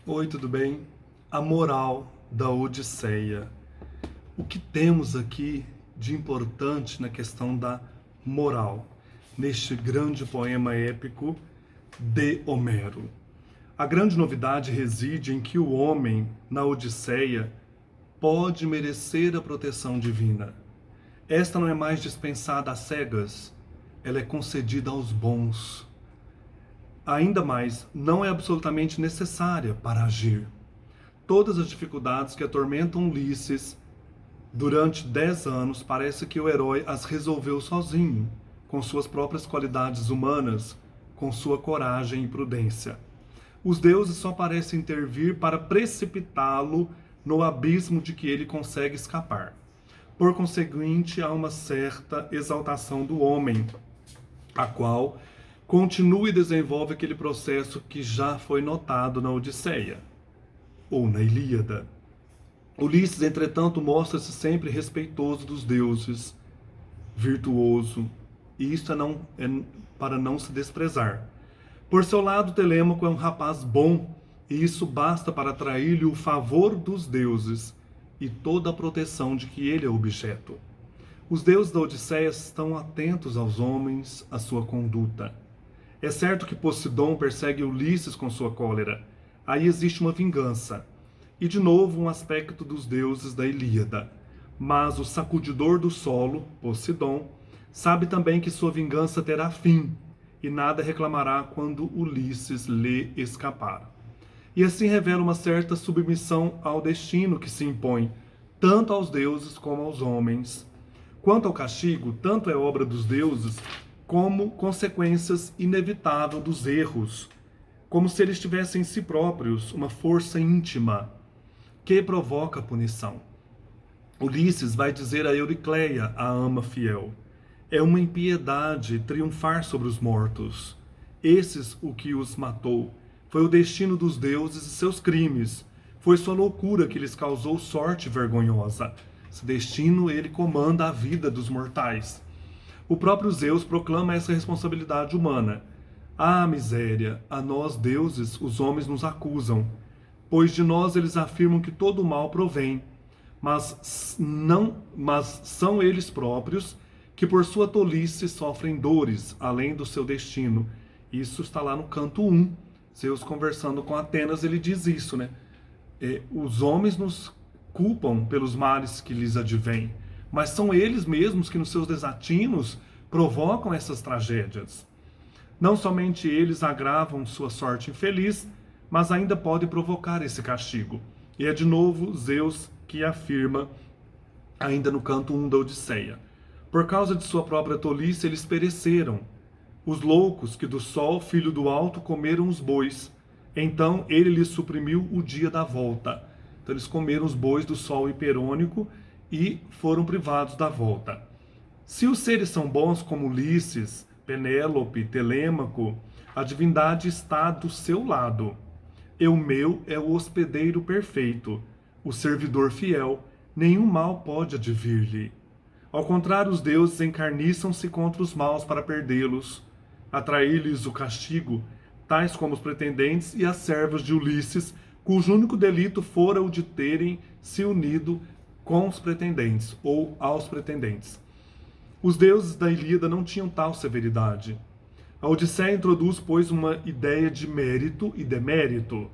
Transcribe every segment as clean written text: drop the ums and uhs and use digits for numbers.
Oi, tudo bem? A moral da Odisseia. O que temos aqui de importante na questão da moral, neste grande poema épico de Homero? A grande novidade reside em que o homem, na Odisseia, pode merecer a proteção divina. Esta não é mais dispensada às cegas, ela é concedida aos bons. Ainda mais, não é absolutamente necessária para agir. Todas as dificuldades que atormentam Ulisses durante 10 anos, parece que o herói as resolveu sozinho, com suas próprias qualidades humanas, com sua coragem e prudência. Os deuses só parecem intervir para precipitá-lo no abismo de que ele consegue escapar. Por conseguinte, há uma certa exaltação do homem, a qual continua e desenvolve aquele processo que já foi notado na Odisseia, ou na Ilíada. Ulisses, entretanto, mostra-se sempre respeitoso dos deuses, virtuoso, e isto é para não se desprezar. Por seu lado, Telêmaco é um rapaz bom, e isso basta para atrair-lhe o favor dos deuses e toda a proteção de que ele é objeto. Os deuses da Odisseia estão atentos aos homens, à sua conduta. É certo que Poseidon persegue Ulisses com sua cólera. Aí existe uma vingança. E de novo um aspecto dos deuses da Ilíada. Mas o sacudidor do solo, Poseidon, sabe também que sua vingança terá fim, e nada reclamará quando Ulisses lhe escapar. E assim revela uma certa submissão ao destino que se impõe, tanto aos deuses como aos homens. Quanto ao castigo, tanto é obra dos deuses, como consequências inevitáveis dos erros, como se eles tivessem em si próprios uma força íntima que provoca a punição. Ulisses vai dizer a Euricleia, a ama fiel: é uma impiedade triunfar sobre os mortos. Esses o que os matou. Foi o destino dos deuses e seus crimes. Foi sua loucura que lhes causou sorte vergonhosa. Esse destino ele comanda a vida dos mortais. O próprio Zeus proclama essa responsabilidade humana. Ah, miséria, a nós deuses os homens nos acusam, pois de nós eles afirmam que todo o mal provém, mas são eles próprios que por sua tolice sofrem dores, além do seu destino. Isso está lá no canto 1. Zeus conversando com Atenas, ele diz isso, né? Os homens nos culpam pelos males que lhes advêm, mas são eles mesmos que nos seus desatinos provocam essas tragédias. Não somente eles agravam sua sorte infeliz, mas ainda podem provocar esse castigo. E é de novo Zeus que afirma, ainda no canto 1 da Odisseia: por causa de sua própria tolice eles pereceram. Os loucos que do sol, filho do alto, comeram os bois. Então ele lhes suprimiu o dia da volta. Então eles comeram os bois do sol hiperônico e foram privados da volta. Se os seres são bons como Ulisses, Penélope, Telêmaco, a divindade está do seu lado. Eumeu é o hospedeiro perfeito, o servidor fiel, nenhum mal pode advir-lhe. Ao contrário, os deuses encarniçam-se contra os maus para perdê-los, atrair-lhes o castigo, tais como os pretendentes e as servas de Ulisses, cujo único delito fora o de terem se unido com os pretendentes, ou aos pretendentes. Os deuses da Ilíada não tinham tal severidade. A Odisseia introduz, pois, uma ideia de mérito e demérito,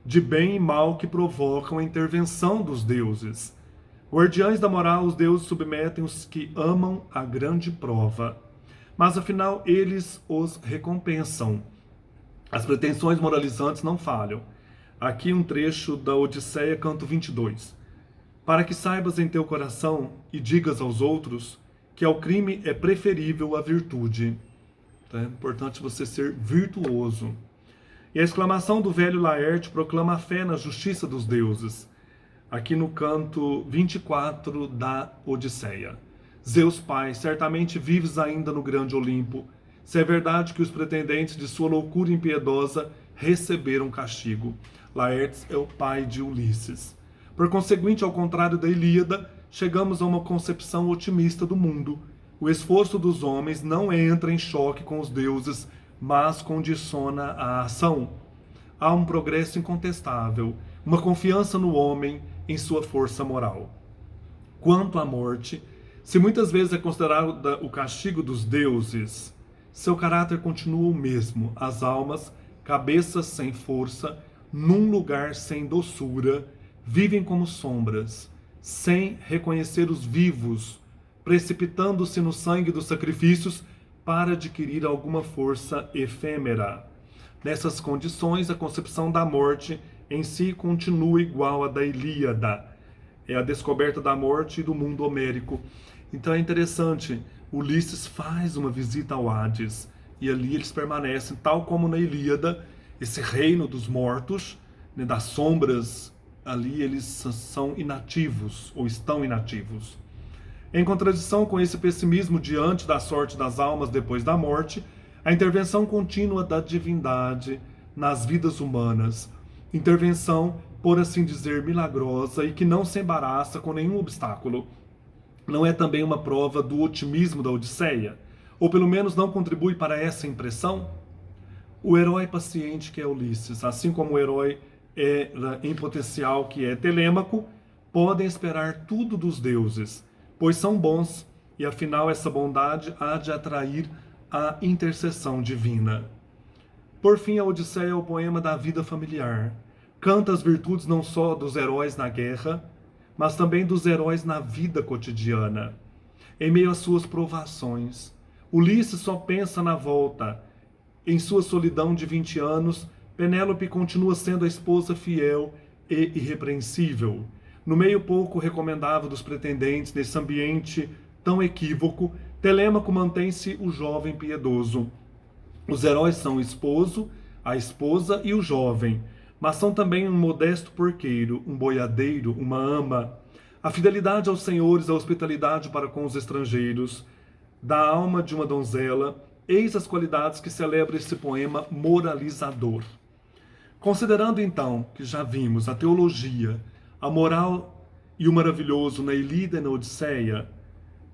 de bem e mal que provocam a intervenção dos deuses. Guardiães da moral, os deuses submetem os que amam à grande prova, mas afinal eles os recompensam. As pretensões moralizantes não falham. Aqui um trecho da Odisseia, canto 22. Para que saibas em teu coração e digas aos outros que ao crime é preferível a virtude. Então é importante você ser virtuoso. E a exclamação do velho Laerte proclama a fé na justiça dos deuses. Aqui no canto 24 da Odisseia. Zeus Pai, certamente vives ainda no grande Olimpo, se é verdade que os pretendentes de sua loucura impiedosa receberam castigo. Laertes é o pai de Ulisses. Por conseguinte, ao contrário da Ilíada, chegamos a uma concepção otimista do mundo. O esforço dos homens não entra em choque com os deuses, mas condiciona a ação. há um progresso incontestável, uma confiança no homem em sua força moral. Quanto à morte, se muitas vezes é considerada o castigo dos deuses, seu caráter continua o mesmo: as almas, cabeças sem força, num lugar sem doçura, vivem como sombras, sem reconhecer os vivos, precipitando-se no sangue dos sacrifícios para adquirir alguma força efêmera. Nessas condições, a concepção da morte em si continua igual à da Ilíada. É a descoberta da morte e do mundo homérico. Então é interessante, Ulisses faz uma visita ao Hades, e ali eles permanecem, tal como na Ilíada, esse reino dos mortos, né, das sombras, ali eles são inativos, ou estão inativos. Em contradição com esse pessimismo diante da sorte das almas depois da morte, a intervenção contínua da divindade nas vidas humanas, intervenção, por assim dizer, milagrosa e que não se embaraça com nenhum obstáculo, não é também uma prova do otimismo da Odisseia? Ou pelo menos não contribui para essa impressão? O herói paciente que é Ulisses, assim como o herói em potencial que é Telêmaco, podem esperar tudo dos deuses, pois são bons, e afinal essa bondade há de atrair a intercessão divina. Por fim, a Odisseia é o poema da vida familiar. Canta as virtudes não só dos heróis na guerra, mas também dos heróis na vida cotidiana. Em meio às suas provações, Ulisses só pensa na volta. Em sua solidão de 20 anos, Penélope continua sendo a esposa fiel e irrepreensível. No meio pouco recomendável dos pretendentes nesse ambiente tão equívoco, Telêmaco mantém-se o jovem piedoso. Os heróis são o esposo, a esposa e o jovem, mas são também um modesto porqueiro, um boiadeiro, uma ama. A fidelidade aos senhores, a hospitalidade para com os estrangeiros, da alma de uma donzela, eis as qualidades que celebra esse poema moralizador. Considerando então que já vimos a teologia, a moral e o maravilhoso na Ilíada e na Odisseia,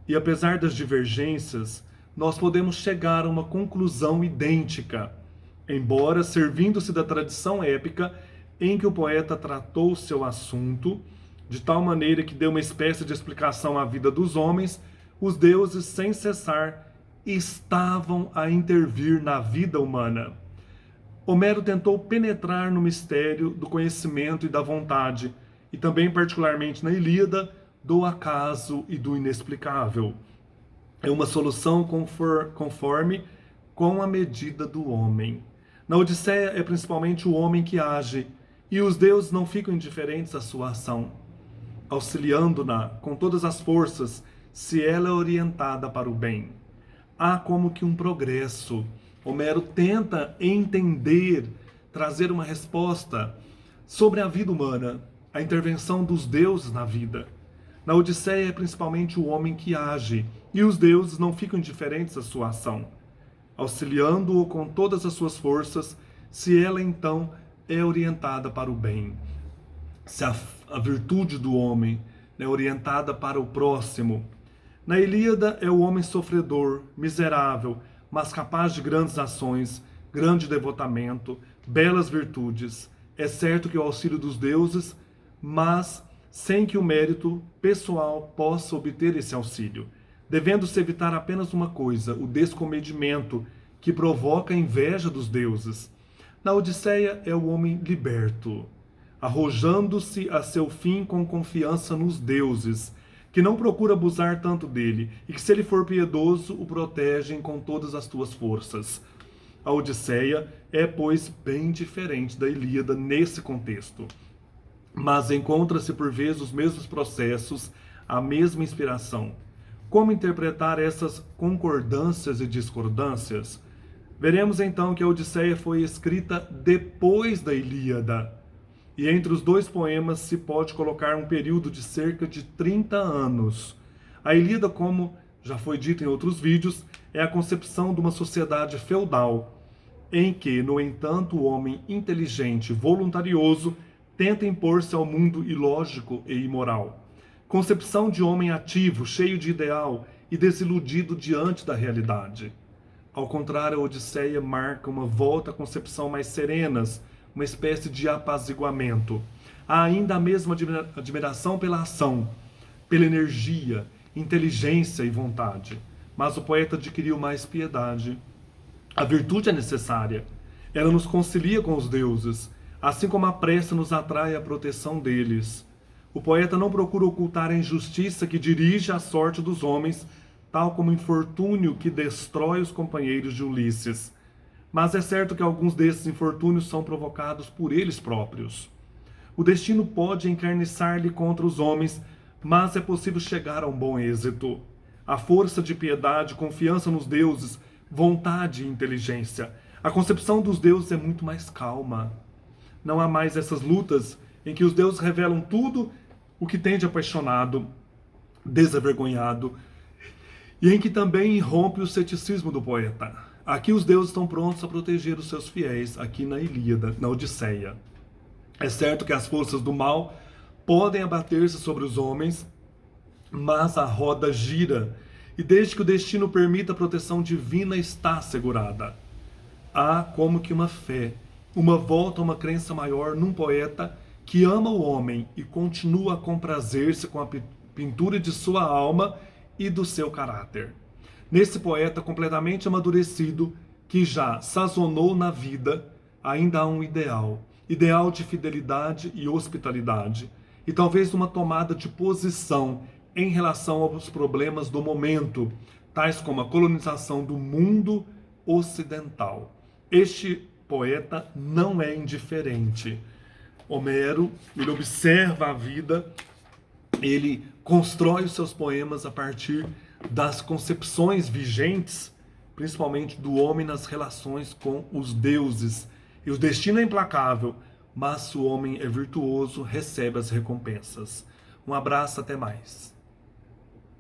e apesar das divergências, nós podemos chegar a uma conclusão idêntica, embora servindo-se da tradição épica em que o poeta tratou seu assunto, de tal maneira que deu uma espécie de explicação à vida dos homens, os deuses, sem cessar, estavam a intervir na vida humana. Homero tentou penetrar no mistério do conhecimento e da vontade, e também particularmente na Ilíada, do acaso e do inexplicável. É uma solução conforme com a medida do homem. Na Odisseia é principalmente o homem que age, e os deuses não ficam indiferentes à sua ação, auxiliando-na com todas as forças, se ela é orientada para o bem. Há como que um progresso. Homero tenta entender, trazer uma resposta sobre a vida humana, a intervenção dos deuses na vida. Na Odisseia é principalmente o homem que age, e os deuses não ficam indiferentes à sua ação, auxiliando-o com todas as suas forças, se ela então é orientada para o bem. Se a virtude do homem é orientada para o próximo. Na Ilíada é o homem sofredor, miserável, mas capaz de grandes ações, grande devotamento, belas virtudes. É certo que o auxílio dos deuses, mas sem que o mérito pessoal possa obter esse auxílio, devendo-se evitar apenas uma coisa, o descomedimento, que provoca a inveja dos deuses. Na Odisseia é o homem liberto, arrojando-se a seu fim com confiança nos deuses, que não procura abusar tanto dele, e que se ele for piedoso, o protegem com todas as tuas forças. A Odisseia é, pois, bem diferente da Ilíada nesse contexto. Mas encontra-se por vezes os mesmos processos, a mesma inspiração. Como interpretar essas concordâncias e discordâncias? Veremos então que a Odisseia foi escrita depois da Ilíada, e entre os dois poemas se pode colocar um período de cerca de 30 anos. A Ilíada, como já foi dito em outros vídeos, é a concepção de uma sociedade feudal, em que, no entanto, o homem inteligente, voluntarioso, tenta impor-se ao mundo ilógico e imoral. Concepção de homem ativo, cheio de ideal e desiludido diante da realidade. Ao contrário, a Odisseia marca uma volta a concepção mais serenas, uma espécie de apaziguamento. Há ainda a mesma admiração pela ação, pela energia, inteligência e vontade. Mas o poeta adquiriu mais piedade. A virtude é necessária. Ela nos concilia com os deuses, assim como a prece nos atrai à proteção deles. O poeta não procura ocultar a injustiça que dirige a sorte dos homens, tal como o infortúnio que destrói os companheiros de Ulisses. Mas é certo que alguns desses infortúnios são provocados por eles próprios. O destino pode encarniçar-lhe contra os homens, mas é possível chegar a um bom êxito. A força de piedade, confiança nos deuses, vontade e inteligência. A concepção dos deuses é muito mais calma. Não há mais essas lutas em que os deuses revelam tudo o que tem de apaixonado, desavergonhado, e em que também irrompe o ceticismo do poeta. Aqui os deuses estão prontos a proteger os seus fiéis, aqui na Ilíada, na Odisseia. É certo que as forças do mal podem abater-se sobre os homens, mas a roda gira, e desde que o destino permita a proteção divina está assegurada. Há como que uma fé, uma volta a uma crença maior num poeta que ama o homem e continua a comprazer-se com a pintura de sua alma e do seu caráter. Nesse poeta completamente amadurecido, que já sazonou na vida, ainda há um ideal de fidelidade e hospitalidade, e talvez uma tomada de posição em relação aos problemas do momento, tais como a colonização do mundo ocidental. Este poeta não é indiferente. Homero, ele observa a vida, ele constrói os seus poemas a partir das concepções vigentes, principalmente do homem nas relações com os deuses. E o destino é implacável, mas se o homem é virtuoso, recebe as recompensas. Um abraço, até mais.